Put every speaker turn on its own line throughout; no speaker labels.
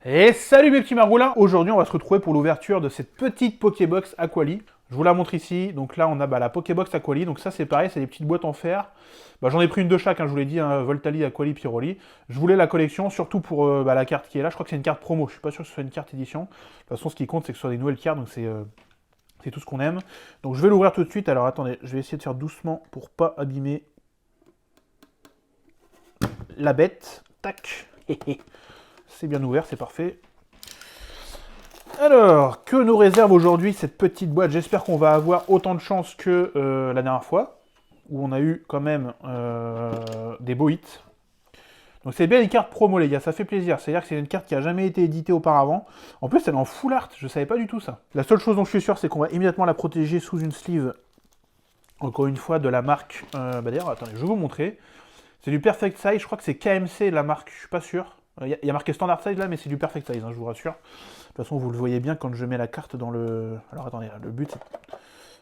Et salut mes petits maroulins. Aujourd'hui on va se retrouver pour l'ouverture de cette petite Pokébox Aquali. Je vous la montre ici, donc là on a la Pokébox Aquali, donc ça c'est pareil, c'est des petites boîtes en fer. J'en ai pris une de chaque, je vous l'ai dit, Voltali, Aquali, Pyroli. Je voulais la collection, surtout pour la carte qui est là, je crois que c'est une carte promo, je suis pas sûr que ce soit une carte édition. De toute façon ce qui compte c'est que ce soit des nouvelles cartes, donc c'est tout ce qu'on aime. Donc je vais l'ouvrir tout de suite, alors attendez, je vais essayer de faire doucement pour pas abîmer la bête. Tac. C'est bien ouvert, c'est parfait. Alors, que nous réserve aujourd'hui cette petite boîte? J'espère qu'on va avoir autant de chance que la dernière fois, où on a eu quand même des beaux hits. Donc c'est bien une carte promo les gars, ça fait plaisir. C'est-à-dire que c'est une carte qui a jamais été éditée auparavant. En plus elle est en full art, je savais pas du tout ça. La seule chose dont je suis sûr c'est qu'on va immédiatement la protéger sous une sleeve, encore une fois de la marque... d'ailleurs attendez, je vais vous montrer. C'est du Perfect Size, je crois que c'est KMC la marque, je suis pas sûr. Il y a marqué Standard Size là, mais c'est du Perfect Size, je vous rassure. De toute façon, vous le voyez bien quand je mets la carte dans le... Alors attendez, le but c'est...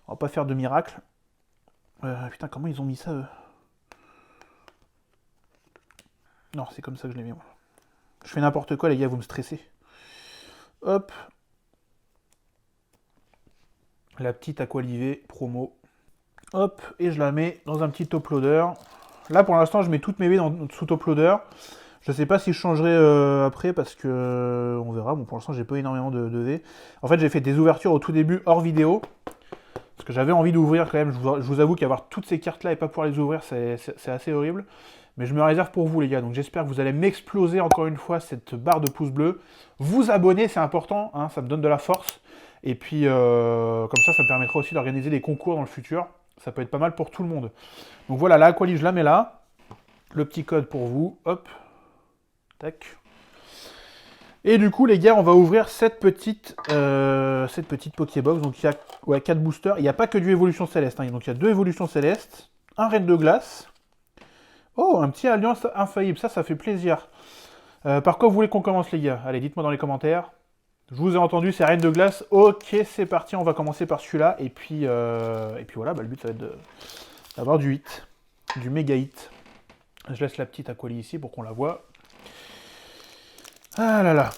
On va pas faire de miracle. Putain, comment ils ont mis ça eux? Non, c'est comme ça que je l'ai mis moi. Je fais n'importe quoi les gars, vous me stressez. Hop. La petite Aqualivé promo. Hop, et je la mets dans un petit top loader. Là pour l'instant je mets toutes mes baies sous top loader. Je sais pas si je changerai après parce que on verra. Bon, pour l'instant, j'ai pas énormément de V. En fait, j'ai fait des ouvertures au tout début hors vidéo parce que j'avais envie d'ouvrir quand même. Je vous avoue qu'avoir toutes ces cartes-là et pas pouvoir les ouvrir, c'est assez horrible. Mais je me réserve pour vous, les gars. Donc, j'espère que vous allez m'exploser encore une fois cette barre de pouces bleus. Vous abonner, c'est important. Ça me donne de la force. Et puis, comme ça me permettra aussi d'organiser des concours dans le futur. Ça peut être pas mal pour tout le monde. Donc voilà, la Aquali, je la mets là. Le petit code pour vous. Hop. Tac. Et du coup, les gars, on va ouvrir cette petite Pokébox. Donc, il y a 4 boosters. Il n'y a pas que du évolution céleste. Donc, il y a 2 évolutions célestes, un reine de glace. Oh, un petit alliance infaillible. Ça fait plaisir. Par quoi vous voulez qu'on commence, les gars? Allez, dites-moi dans les commentaires. Je vous ai entendu, c'est reine de glace. Ok, c'est parti. On va commencer par celui-là. Et puis voilà, le but, ça va être d'avoir du hit. Du méga hit. Je laisse la petite Aquali ici pour qu'on la voit. Ah là là.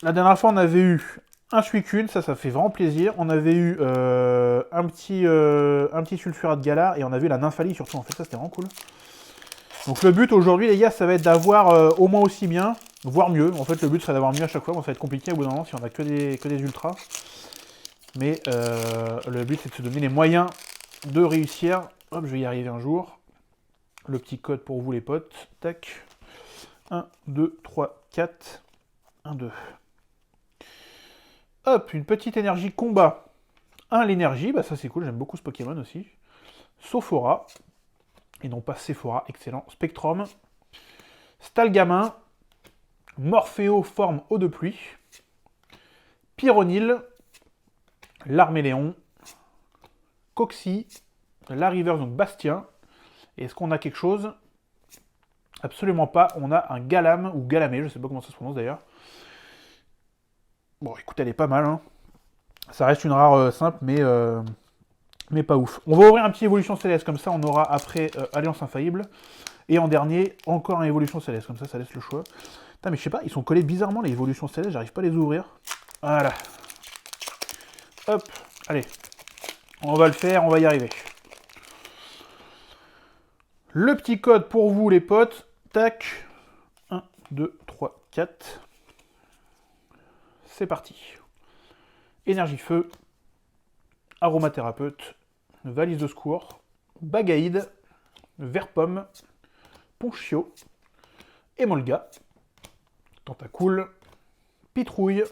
La dernière fois, on avait eu un Suicune, ça fait vraiment plaisir. On avait eu un petit Sulfurat de Galar et on avait eu la Nymphalie surtout. En fait, ça c'était vraiment cool. Donc le but aujourd'hui, les gars, ça va être d'avoir au moins aussi bien, voire mieux. En fait, le but serait d'avoir mieux à chaque fois. Bon, ça va être compliqué au bout d'un moment si on a que des ultras. Mais le but c'est de se donner les moyens de réussir. Hop, je vais y arriver un jour. Le petit code pour vous les potes. Tac. 1, 2, 3, 4. 1, 2. Hop, une petite énergie combat. L'énergie, ça c'est cool, j'aime beaucoup ce Pokémon aussi. Sophora, et non pas Sephora, excellent. Spectrum, Stalgamin, Morpheo forme eau de pluie, Pyronil, Larméléon, Coxy, Lariver, donc Bastien. Est-ce qu'on a quelque chose? Absolument pas, on a un Galam, ou Galamé, je sais pas comment ça se prononce d'ailleurs. Bon, écoute, elle est pas mal, Ça reste une rare simple, mais pas ouf. On va ouvrir un petit évolution céleste, comme ça on aura après Alliance Infaillible. Et en dernier, encore un évolution céleste, comme ça laisse le choix. Putain, mais je sais pas, ils sont collés bizarrement les évolutions célestes, j'arrive pas à les ouvrir. Voilà. Hop, allez. On va le faire, on va y arriver. Le petit code pour vous les potes. Tac. 1, 2, 3, 4. C'est parti. Énergie feu. Aromathérapeute. Valise de secours. Bagaïde. Verpomme. Ponchio. Emolga. Tentacool. Pitrouille.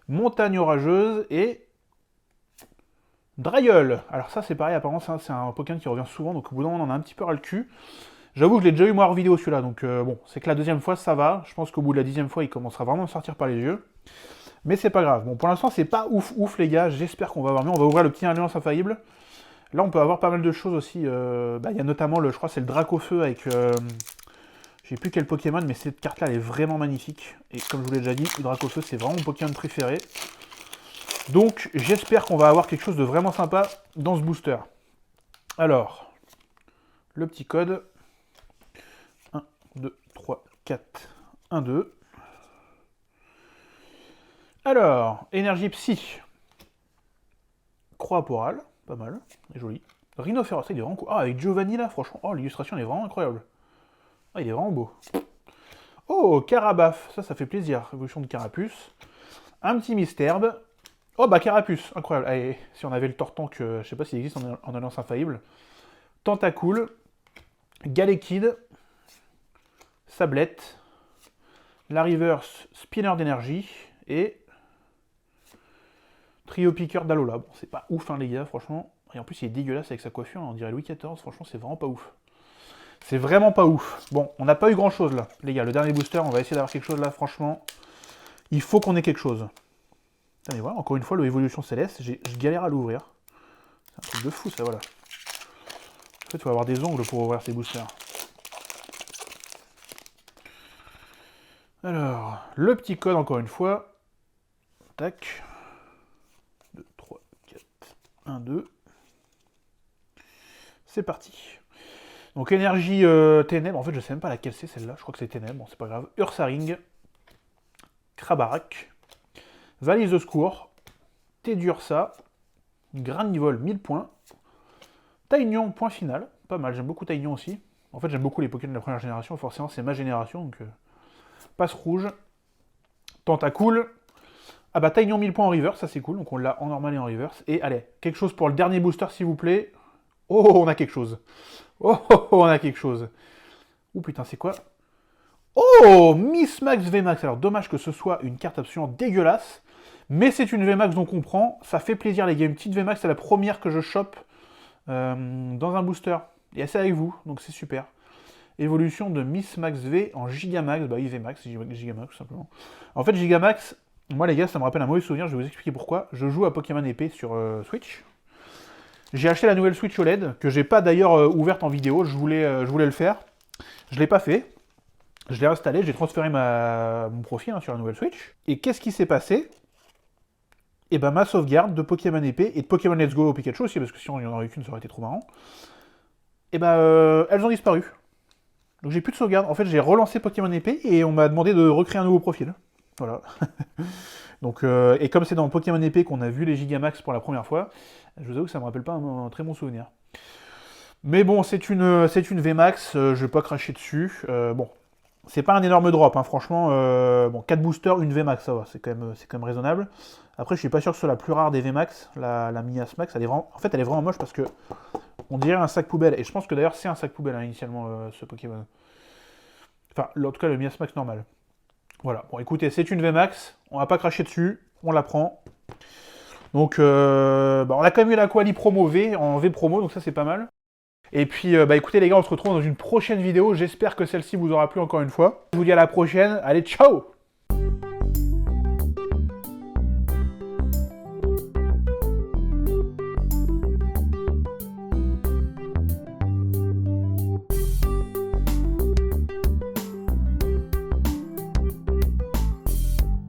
Montagne orageuse et Drayeul. Alors ça c'est pareil, apparemment c'est un Pokémon qui revient souvent, donc au bout d'un moment on en a un petit peu ras le cul. J'avoue que je l'ai déjà eu moi hors vidéo celui-là, donc bon, c'est que la deuxième fois ça va. Je pense qu'au bout de la 10e fois il commencera vraiment à me sortir par les yeux. Mais c'est pas grave. Bon, pour l'instant c'est pas ouf les gars, j'espère qu'on va avoir mieux. On va ouvrir le petit Alliance Infaillible. Là on peut avoir pas mal de choses aussi. Il y a notamment, je crois c'est le Dracofeu avec... je sais plus quel Pokémon, mais cette carte-là, elle est vraiment magnifique. Et comme je vous l'ai déjà dit, le Dracofeu, c'est vraiment mon Pokémon préféré. Donc, j'espère qu'on va avoir quelque chose de vraiment sympa dans ce booster. Alors, le petit code. 1, 2, 3, 4, 1, 2. Alors, énergie psy. Croix pas mal, c'est joli. Rhinophéros, il est vraiment cool. Ah, avec Giovanni là, franchement, oh, l'illustration est vraiment incroyable. Ah, il est vraiment beau. Oh, Carabaf, ça fait plaisir. Évolution de Carapuce. Un petit Misterbe. Oh, bah Carapuce, incroyable. Allez, si on avait le Tortank, je sais pas s'il existe en alliance infaillible. Tentacool. Galekid. Sablette. La Reverse, Spinner d'énergie. Et... Trio Piqueur d'Alola. Bon, c'est pas ouf, hein, les gars, franchement. Et en plus, il est dégueulasse avec sa coiffure, on dirait Louis XIV. Franchement, c'est vraiment pas ouf. C'est vraiment pas ouf. Bon, on n'a pas eu grand-chose, là. Les gars, le dernier booster, on va essayer d'avoir quelque chose, là, franchement. Il faut qu'on ait quelque chose. Putain, mais voilà, encore une fois, le Évolution Céleste, je galère à l'ouvrir. C'est un truc de fou, ça, voilà. En fait, il faut avoir des ongles pour ouvrir ces boosters. Alors, le petit code, encore une fois. Tac. 2, 3, 4, 1, 2. C'est parti. Donc, énergie ténèbres. En fait, je sais même pas laquelle c'est, celle-là. Je crois que c'est ténèbres. Bon, c'est pas grave. Ursaring. Krabarak. Valise de secours. Tedursa. Granivol, 1000 points. Taignon, point final. Pas mal, j'aime beaucoup Taignon aussi. En fait, j'aime beaucoup les Pokémon de la première génération. Forcément, c'est ma génération, donc... Passe rouge. Tentacool. Ah bah, Taignon 1000 points en reverse, ça c'est cool. Donc on l'a en normal et en reverse. Et allez, quelque chose pour le dernier booster, s'il vous plaît. Oh, on a quelque chose. Oh, on a quelque chose. Ouh, putain, c'est quoi? Oh, Miss Max VMAX. Alors, dommage que ce soit une carte absolument dégueulasse. Mais c'est une VMAX, donc on prend. Ça fait plaisir, les gars. Une petite VMAX, c'est la première que je chope dans un booster. Et c'est avec vous, donc c'est super. Évolution de Miss Max V en Gigamax. Bah oui, VMAX, Gigamax, tout simplement. En fait, Gigamax, moi, les gars, ça me rappelle un mauvais souvenir. Je vais vous expliquer pourquoi. Je joue à Pokémon épée sur Switch. J'ai acheté la nouvelle Switch OLED, que j'ai pas d'ailleurs ouverte en vidéo. Je voulais le faire. Je l'ai pas fait. Je l'ai installé, j'ai transféré mon profil sur la nouvelle Switch. Et qu'est-ce qui s'est passé? Et ben ma sauvegarde de Pokémon épée et de Pokémon Let's Go au Pikachu aussi, parce que sinon il n'y en aurait qu'une, ça aurait été trop marrant. Et ben elles ont disparu. Donc j'ai plus de sauvegarde. En fait, j'ai relancé Pokémon épée et on m'a demandé de recréer un nouveau profil. Voilà. Donc, et comme c'est dans Pokémon épée qu'on a vu les Gigamax pour la première fois, je vous avoue que ça me rappelle pas un très bon souvenir. Mais bon, c'est une VMAX, je vais pas cracher dessus. Bon. C'est pas un énorme drop, hein, franchement. Bon, 4 boosters, une VMAX, ça va, c'est quand même raisonnable. Après, je suis pas sûr que ce soit la plus rare des VMAX, la Mias Max. Elle est vraiment, en fait, elle est vraiment moche parce que on dirait un sac poubelle. Et je pense que d'ailleurs, c'est un sac poubelle, hein, initialement, ce Pokémon. Enfin, en tout cas, le Mias Max normal. Voilà, bon, écoutez, c'est une VMAX. On va pas cracher dessus, on la prend. Donc, bah, on a quand même eu la Quali Promo V, en V Promo, donc ça, c'est pas mal. Et puis, bah écoutez les gars, on se retrouve dans une prochaine vidéo. J'espère que celle-ci vous aura plu encore une fois. Je vous dis à la prochaine. Allez, ciao!